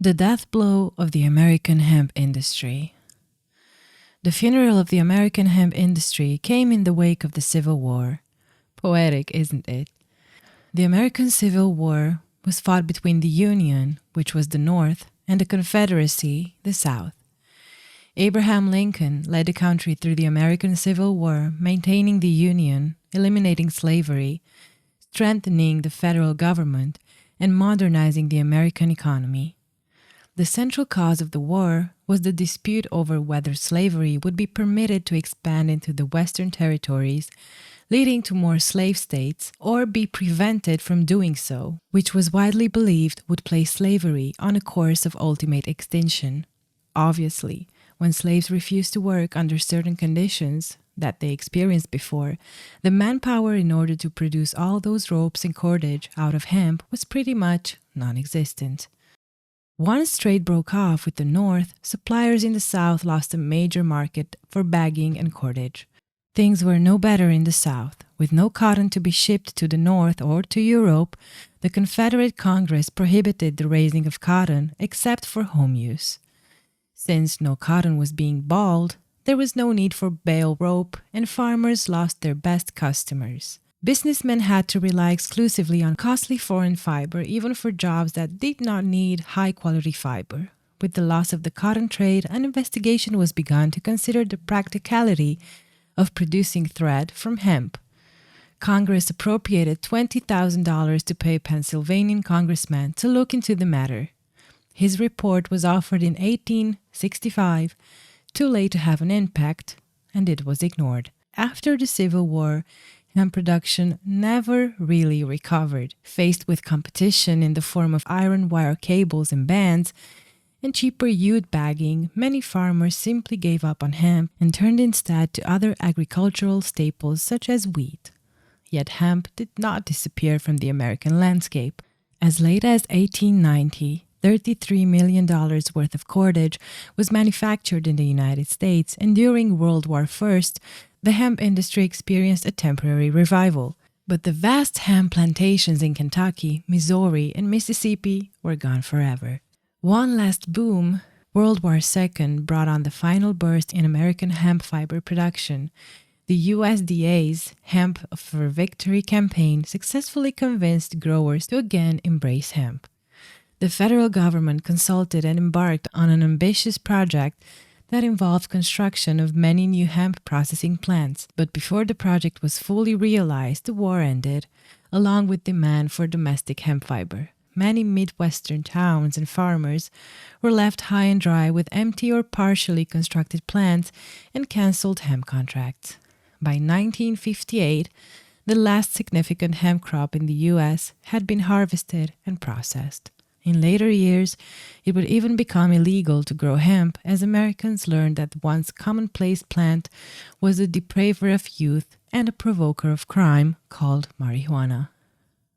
The death blow of the American hemp industry. The funeral of the American hemp industry came in the wake of the Civil War. Poetic, isn't it? The American Civil War was fought between the Union, which was the North, and the Confederacy, the South. Abraham Lincoln led the country through the American Civil War, maintaining the Union, eliminating slavery, strengthening the federal government, and modernizing the American economy. The central cause of the war was the dispute over whether slavery would be permitted to expand into the Western territories, leading to more slave states, or be prevented from doing so, which was widely believed would place slavery on a course of ultimate extinction. Obviously, when slaves refused to work under certain conditions that they experienced before, the manpower in order to produce all those ropes and cordage out of hemp was pretty much non-existent. Once trade broke off with the North, suppliers in the South lost a major market for bagging and cordage. Things were no better in the South. With no cotton to be shipped to the North or to Europe, the Confederate Congress prohibited the raising of cotton except for home use. Since no cotton was being balled, there was no need for bale rope, and farmers lost their best customers. Businessmen had to rely exclusively on costly foreign fiber, even for jobs that did not need high-quality fiber. With the loss of the cotton trade, an investigation was begun to consider the practicality of producing thread from hemp. Congress appropriated $20,000 to pay a Pennsylvania congressman to look into the matter. His report was offered in 1865, too late to have an impact, and it was ignored. After the Civil War, hemp production never really recovered. Faced with competition in the form of iron wire cables and bands and cheaper jute bagging, many farmers simply gave up on hemp and turned instead to other agricultural staples such as wheat. Yet hemp did not disappear from the American landscape. As late as 1890, $33 million worth of cordage was manufactured in the United States, and during World War I, the hemp industry experienced a temporary revival. But the vast hemp plantations in Kentucky, Missouri, and Mississippi were gone forever. One last boom, World War II, brought on the final burst in American hemp fiber production. The USDA's Hemp for Victory campaign successfully convinced growers to again embrace hemp. The federal government consulted and embarked on an ambitious project that involved construction of many new hemp processing plants. But before the project was fully realized, the war ended, along with demand for domestic hemp fiber. Many Midwestern towns and farmers were left high and dry with empty or partially constructed plants and canceled hemp contracts. By 1958, the last significant hemp crop in the U.S. had been harvested and processed. In later years, it would even become illegal to grow hemp as Americans learned that the once commonplace plant was a depraver of youth and a provoker of crime called marijuana.